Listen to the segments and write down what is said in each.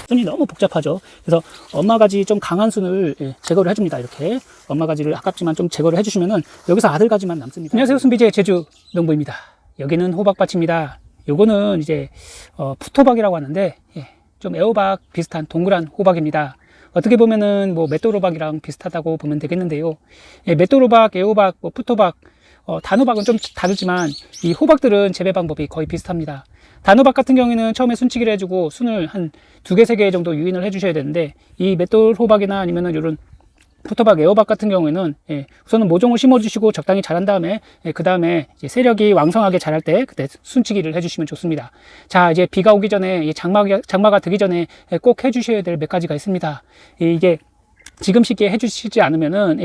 순이 너무 복잡하죠. 그래서 엄마 가지 좀 강한 순을 제거를 해줍니다. 이렇게 엄마 가지를 아깝지만 좀 제거를 해주시면은 여기서 아들 가지만 남습니다. 안녕하세요, 순비제 제주 농부입니다. 여기는 호박밭입니다. 요거는 이제 푸토박이라고 하는데 좀 애호박 비슷한 동그란 호박입니다. 어떻게 보면은 뭐 맷돌호박이랑 비슷하다고 보면 되겠는데요. 맷돌호박, 애호박, 뭐 푸토박, 단호박은 좀 다르지만 이 호박들은 재배 방법이 거의 비슷합니다. 단호박 같은 경우에는 처음에 순치기를 해주고 순을 한 2개, 3개 정도 유인을 해주셔야 되는데, 이 맷돌호박이나 아니면은 이런 푸토박, 애호박 같은 경우에는 우선은 모종을 심어주시고 적당히 자란 다음에 그 다음에 세력이 왕성하게 자랄 때 그때 순치기를 해주시면 좋습니다. 자, 이제 비가 오기 전에 장마가 되기 전에 꼭 해주셔야 될 몇 가지가 있습니다. 이게 지금 시기에 해주시지 않으면은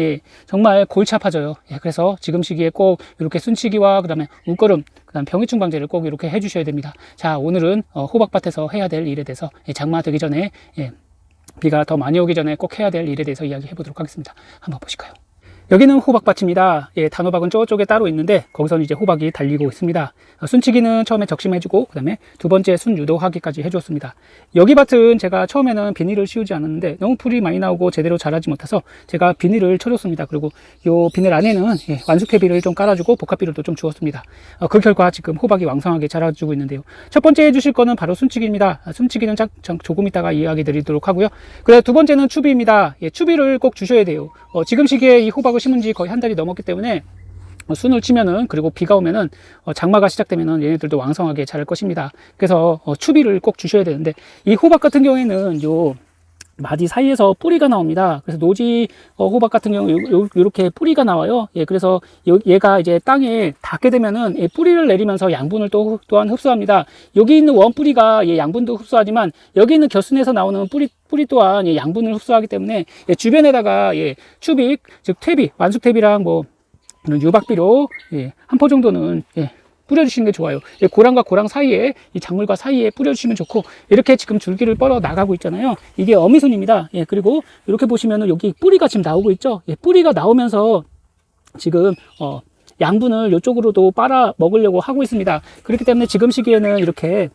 정말 골치 아파져요. 그래서 지금 시기에 꼭 이렇게 순치기와 그 다음에 웃거름, 그 다음 병해충 방제를 꼭 이렇게 해주셔야 됩니다. 자, 오늘은 호박밭에서 해야 될 일에 대해서 장마 되기 전에 비가 더 많이 오기 전에 꼭 해야 될 일에 대해서 이야기해 보도록 하겠습니다. 한번 보실까요? 여기는 호박밭입니다. 단호박은 저쪽에 따로 있는데 거기서는 이제 호박이 달리고 있습니다. 순치기는 처음에 적심해주고 그 다음에 두 번째 순 유도하기까지 해줬습니다. 여기 밭은 제가 처음에는 비닐을 씌우지 않았는데 너무 풀이 많이 나오고 제대로 자라지 못해서 제가 비닐을 쳐줬습니다. 그리고 요 비닐 안에는 완숙태비를 좀 깔아주고 복합비료도 좀 주었습니다. 그 결과 지금 호박이 왕성하게 자라주고 있는데요. 첫 번째 해주실 거는 바로 순치기입니다. 순치기는 조금 이따가 이야기 드리도록 하고요. 그다음 두 번째는 추비입니다. 추비를 꼭 주셔야 돼요. 지금 시기에 이 호박을 심은 지 거의 한 달이 넘었기 때문에 순을 치면은, 그리고 비가 오면은 장마가 시작되면은 얘네들도 왕성하게 자랄 것입니다. 그래서 추비를 꼭 주셔야 되는데, 이 호박 같은 경우에는 요 마디 사이에서 뿌리가 나옵니다. 그래서 노지 호박 같은 경우 이렇게 뿌리가 나와요. 그래서 얘가 이제 땅에 닿게 되면은 뿌리를 내리면서 양분을 또한 흡수합니다. 여기 있는 원뿌리가 양분도 흡수하지만 여기 있는 겨순에서 나오는 뿌리 또한 양분을 흡수하기 때문에 주변에다가 추비, 즉 퇴비, 완숙퇴비랑 뭐 유박비료 한 포 정도는 뿌려주시는 게 좋아요. 고랑과 고랑 사이에, 이 작물과 사이에 뿌려주시면 좋고, 이렇게 지금 줄기를 뻗어 나가고 있잖아요. 이게 어미순입니다. 그리고 이렇게 보시면은 여기 뿌리가 지금 나오고 있죠. 뿌리가 나오면서 지금 양분을 이쪽으로도 빨아 먹으려고 하고 있습니다. 그렇기 때문에 지금 시기에는 이렇게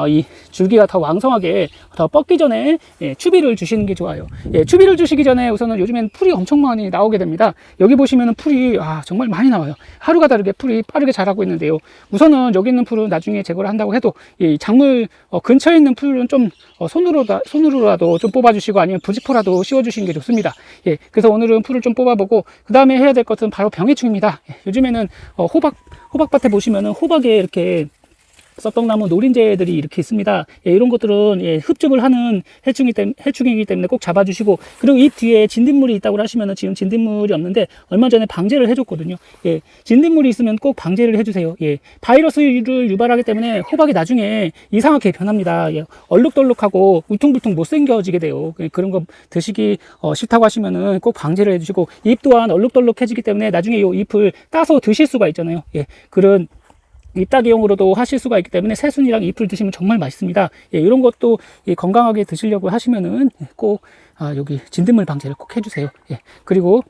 이 줄기가 더 왕성하게 더 뻗기 전에 추비를 주시는 게 좋아요. 추비를 주시기 전에 우선은 요즘엔 풀이 엄청 많이 나오게 됩니다. 여기 보시면은 풀이 정말 많이 나와요. 하루가 다르게 풀이 빠르게 자라고 있는데요. 우선은 여기 있는 풀은 나중에 제거를 한다고 해도 이 작물 근처에 있는 풀은 좀 손으로라도 좀 뽑아주시고 아니면 부직포라도 씌워주시는 게 좋습니다. 그래서 오늘은 풀을 좀 뽑아보고 그 다음에 해야 될 것은 바로 병해충입니다. 요즘에는 호박밭에 보시면은 호박에 이렇게 썩떡나무 노린재들이 이렇게 있습니다. 이런 것들은 흡즙을 하는 해충이기 때문에 꼭 잡아주시고, 그리고 잎 뒤에 진딧물이 있다고 하시면은 지금 진딧물이 없는데 얼마 전에 방제를 해줬거든요. 진딧물이 있으면 꼭 방제를 해주세요. 바이러스를 유발하기 때문에 호박이 나중에 이상하게 변합니다. 얼룩덜룩하고 울퉁불퉁 못생겨지게 돼요. 그런 거 드시기 싫다고 하시면은 꼭 방제를 해주시고, 잎 또한 얼룩덜룩해지기 때문에 나중에 이 잎을 따서 드실 수가 있잖아요. 그런 잎따기용으로도 하실 수가 있기 때문에 새순이랑 잎을 드시면 정말 맛있습니다. 이런 것도 건강하게 드시려고 하시면은 꼭 여기 진딧물 방제를 꼭 해주세요. 그리고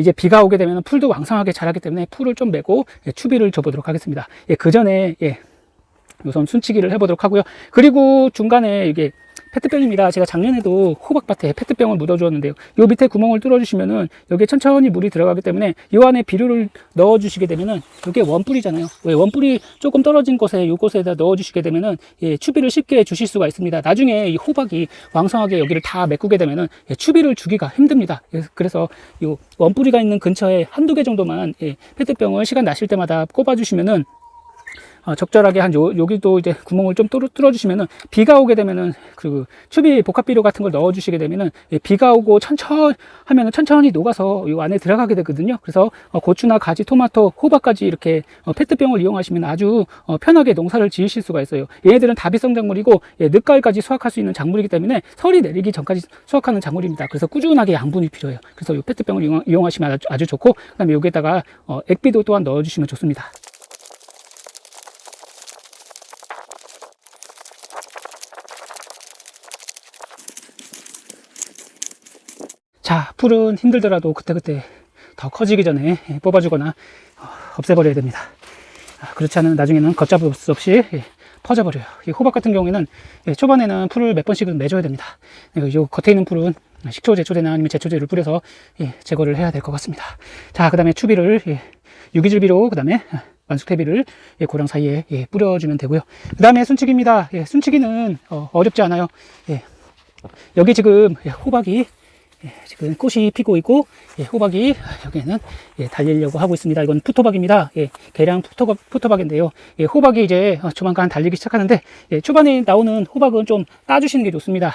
이제 비가 오게 되면 풀도 왕성하게 자라기 때문에 풀을 좀 메고 추비를 줘보도록 하겠습니다. 그 전에 우선 순치기를 해보도록 하고요. 그리고 중간에 이게 페트병입니다. 제가 작년에도 호박밭에 페트병을 묻어주었는데요. 요 밑에 구멍을 뚫어주시면은 여기에 천천히 물이 들어가기 때문에 요 안에 비료를 넣어주시게 되면은 이게 원뿌리잖아요. 원뿌리 조금 떨어진 곳에 요곳에다 넣어주시게 되면은 추비를 쉽게 주실 수가 있습니다. 나중에 이 호박이 왕성하게 여기를 다 메꾸게 되면은 추비를 주기가 힘듭니다. 그래서 요 원뿌리가 있는 근처에 한두 개 정도만 페트병을 시간 나실 때마다 꼽아주시면은 적절하게 여기도 이제 구멍을 좀 뚫어주시면은 비가 오게 되면은 그 추비 복합비료 같은 걸 넣어주시게 되면은 비가 오고 천천히 녹아서 이 안에 들어가게 되거든요. 그래서 고추나 가지, 토마토, 호박까지 이렇게 페트병을 이용하시면 아주 편하게 농사를 지으실 수가 있어요. 얘네들은 다비성 작물이고 늦가을까지 수확할 수 있는 작물이기 때문에 설이 내리기 전까지 수확하는 작물입니다. 그래서 꾸준하게 양분이 필요해요. 그래서 이 페트병을 이용하시면 아주 좋고, 그다음에 여기에다가 액비도 또한 넣어주시면 좋습니다. 자, 풀은 힘들더라도 그때그때 더 커지기 전에 뽑아주거나 없애버려야 됩니다. 그렇지 않으면 나중에는 걷잡을 수 없이 퍼져버려요. 이 호박 같은 경우에는 초반에는 풀을 몇 번씩은 매줘야 됩니다. 요 겉에 있는 풀은 식초, 제초제나 아니면 제초제를 뿌려서 제거를 해야 될 것 같습니다. 자, 그 다음에 추비를 유기질비로, 그 다음에 완숙태비를 고랑 사이에 뿌려주면 되고요. 그 다음에 순치기입니다. 순치기는 어렵지 않아요. 여기 지금 호박이 지금 꽃이 피고 있고 호박이 여기에는 달리려고 하고 있습니다. 이건 푸토박입니다. 계량 푸토박인데요. 호박이 이제 조만간 달리기 시작하는데 초반에 나오는 호박은 좀 따주시는 게 좋습니다.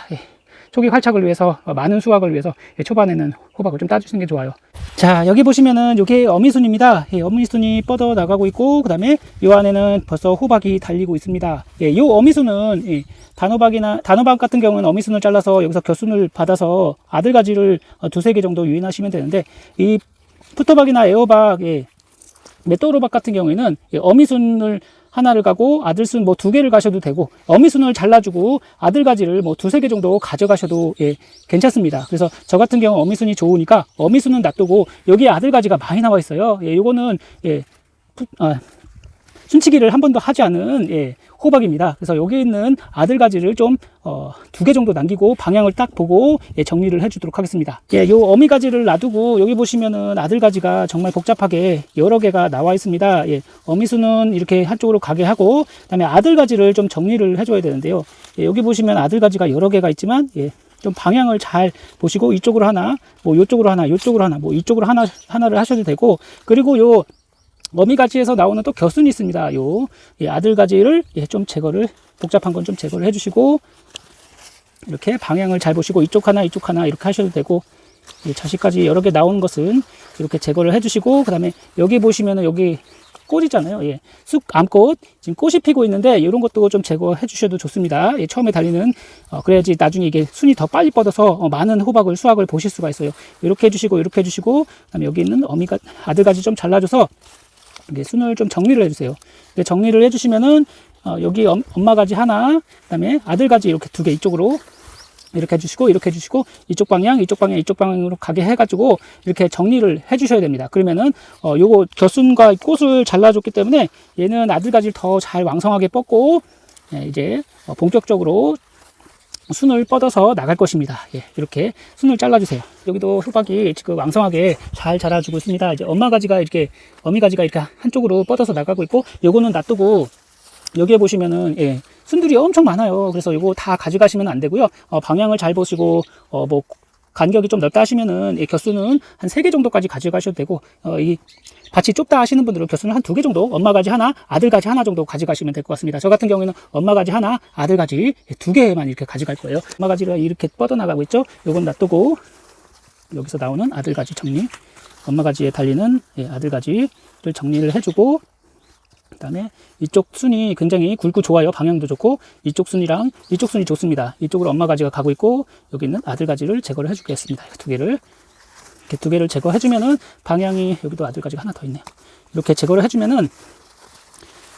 초기 활착을 위해서, 많은 수확을 위해서 초반에는 호박을 좀 따주시는 게 좋아요. 자, 여기 보시면은 이게 어미순입니다. 어미순이 뻗어 나가고 있고, 그 다음에 이 안에는 벌써 호박이 달리고 있습니다. 이 어미순은 단호박 같은 경우는 어미순을 잘라서 여기서 곁순을 받아서 아들가지를 두세 개 정도 유인하시면 되는데, 이 푸토박이나 애호박, 메토로박 같은 경우에는 어미순을 하나를 가고 아들순 뭐 2개를 가셔도 되고, 어미순을 잘라주고 아들가지를 뭐 2-3개 정도 가져가셔도 괜찮습니다. 그래서 저 같은 경우 어미순이 좋으니까 어미순은 놔두고 여기에 아들가지가 많이 나와 있어요. 요거는 순치기를 한 번도 하지 않은 호박입니다. 그래서 여기 있는 아들가지를 좀 2개 정도 남기고 방향을 딱 보고 정리를 해주도록 하겠습니다. 요 어미가지를 놔두고 여기 보시면은 아들가지가 정말 복잡하게 여러 개가 나와 있습니다. 어미수는 이렇게 한쪽으로 가게 하고, 그다음에 아들가지를 좀 정리를 해줘야 되는데요. 여기 보시면 아들가지가 여러 개가 있지만 좀 방향을 잘 보시고 이쪽으로 하나, 뭐 이쪽으로 하나, 이쪽으로 하나, 뭐 이쪽으로 하나를 하셔도 되고, 그리고 요 어미가지에서 나오는 또 겨순이 있습니다. 요 아들가지를 좀 제거를, 복잡한 건 좀 제거를 해주시고, 이렇게 방향을 잘 보시고 이쪽 하나 이렇게 하셔도 되고, 자식까지 여러 개 나오는 것은 이렇게 제거를 해주시고, 그 다음에 여기 보시면은 여기 꽃 있잖아요. 쑥암꽃 지금 꽃이 피고 있는데 이런 것도 좀 제거해 주셔도 좋습니다. 처음에 달리는 그래야지 나중에 이게 순이 더 빨리 뻗어서 많은 호박을 수확을 보실 수가 있어요. 이렇게 해주시고 이렇게 해주시고, 그다음에 여기 있는 아들가지 좀 잘라줘서 순을 좀 정리를 해주세요. 정리를 해주시면은 여기 엄마가지 하나, 그다음에 아들가지 이렇게 2개 이쪽으로 이렇게 해주시고 이렇게 해주시고, 이쪽 방향으로 가게 해가지고 이렇게 정리를 해주셔야 됩니다. 그러면은 요거 겨순과 꽃을 잘라줬기 때문에 얘는 아들가지를 더 잘 왕성하게 뻗고 이제 본격적으로 순을 뻗어서 나갈 것입니다. 이렇게 순을 잘라주세요. 여기도 호박이 지금 왕성하게 잘 자라주고 있습니다. 이제 어미가지가 이렇게 한쪽으로 뻗어서 나가고 있고, 요거는 놔두고 여기에 보시면은 순들이 엄청 많아요. 그래서 요거 다 가져가시면 안 되고요. 방향을 잘 보시고 뭐 간격이 좀 넓다 하시면은 겨순은 한 3개 정도까지 가져가셔도 되고, 이 밭이 좁다 하시는 분들은 겨순을 한 2개 정도, 엄마가지 하나, 아들가지 하나 정도 가져가시면 될 것 같습니다. 저 같은 경우에는 엄마가지 하나, 아들가지 2개만 이렇게 가져갈 거예요. 엄마가지가 이렇게 뻗어나가고 있죠. 요건 놔두고 여기서 나오는 아들가지 정리, 엄마가지에 달리는 아들가지를 정리를 해주고, 그 다음에 이쪽 순이 굉장히 굵고 좋아요. 방향도 좋고, 이쪽 순이랑 이쪽 순이 좋습니다. 이쪽으로 엄마가지가 가고 있고, 여기 있는 아들가지를 제거를 해주겠습니다. 2개를 이렇게 2개를 제거해주면은 방향이, 여기도 아들가지가 하나 더 있네요. 이렇게 제거를 해주면은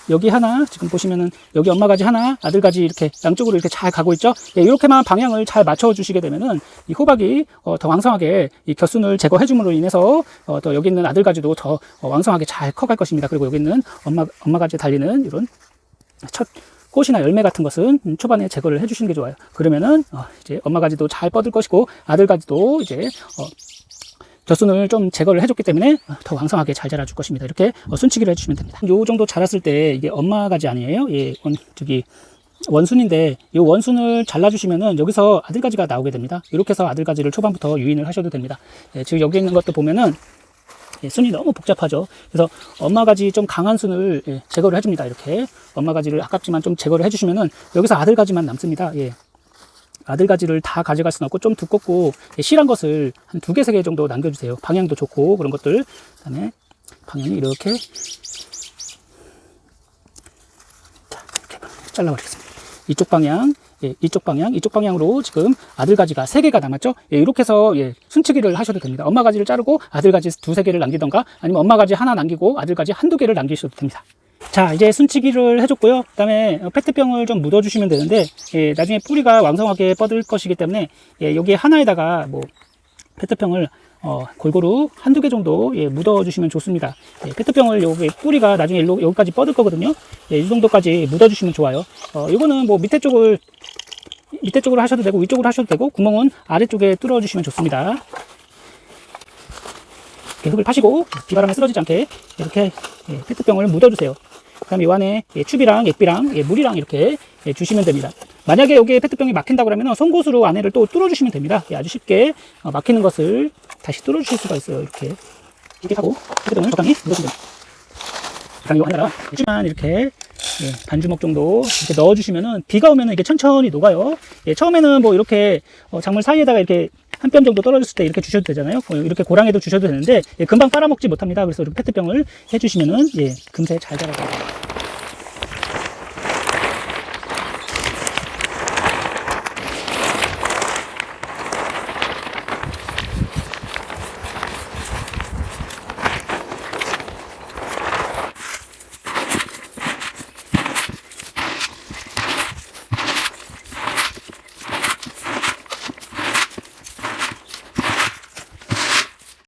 여기 하나, 지금 보시면은 여기 엄마가지 하나, 아들가지 이렇게 양쪽으로 이렇게 잘 가고 있죠. 이렇게만 방향을 잘 맞춰 주시게 되면은 이 호박이 더 왕성하게 이 겨순을 제거해 줌으로 인해서 또 여기 있는 아들가지도 더 왕성하게 잘 커갈 것입니다. 그리고 여기 있는 엄마가지에 달리는 이런 첫 꽃이나 열매 같은 것은 초반에 제거를 해주시는 게 좋아요. 그러면은 이제 엄마가지도 잘 뻗을 것이고, 아들가지도 이제 겨순을 좀 제거를 해줬기 때문에 더 왕성하게 잘 자라줄 것입니다. 이렇게 순치기를 해주시면 됩니다. 요 정도 자랐을 때 이게 엄마가지 아니에요? 원순인데 이 원순을 잘라주시면은 여기서 아들가지가 나오게 됩니다. 이렇게 해서 아들가지를 초반부터 유인을 하셔도 됩니다. 지금 여기 있는 것도 보면은 순이 너무 복잡하죠. 그래서 엄마가지 좀 강한 순을 제거를 해줍니다. 이렇게 엄마가지를 아깝지만 좀 제거를 해주시면은 여기서 아들가지만 남습니다. 아들가지를 다 가져갈 수는 없고, 좀 두껍고 실한 것을 한 2개, 3개 정도 남겨주세요. 방향도 좋고 그런 것들. 그 다음에 방향이 이렇게 잘라버리겠습니다. 이쪽 방향으로 지금 아들가지가 3개가 남았죠. 이렇게 해서 순치기를 하셔도 됩니다. 엄마가지를 자르고 아들가지 2-3개를 남기던가, 아니면 엄마가지 하나 남기고 아들가지 1-2개를 남기셔도 됩니다. 자, 이제 순치기를 해줬고요. 그 다음에 페트병을 좀 묻어주시면 되는데, 나중에 뿌리가 왕성하게 뻗을 것이기 때문에 여기 하나에다가 뭐 페트병을 골고루 한두 개 정도 묻어주시면 좋습니다. 페트병을 여기 뿌리가 나중에 여기까지 뻗을 거거든요. 이 정도까지 묻어주시면 좋아요. 이거는 뭐 밑에 쪽으로 하셔도 되고 위쪽으로 하셔도 되고, 구멍은 아래쪽에 뚫어주시면 좋습니다. 이렇게 흙을 파시고 비바람에 쓰러지지 않게 이렇게 페트병을 묻어주세요. 그 다음에 이 안에 춥이랑 액비랑 물이랑 이렇게 주시면 됩니다. 만약에 여기에 페트병이 막힌다고 하면 송곳으로 안에를 또 뚫어주시면 됩니다. 아주 쉽게 막히는 것을 다시 뚫어주실 수가 있어요. 이렇게 하고 페트병을 적당히 묻어주면 됩니다. 적당히 하나라 만 이렇게 반주먹 정도 이렇게 넣어주시면은 비가 오면은 이게 천천히 녹아요. 처음에는 뭐 이렇게 작물 사이에다가 이렇게 한 뼘 정도 떨어졌을 때 이렇게 주셔도 되잖아요. 이렇게 고랑에도 주셔도 되는데 금방 빨아먹지 못합니다. 그래서 이렇게 페트병을 해주시면은 금세 잘 자라요.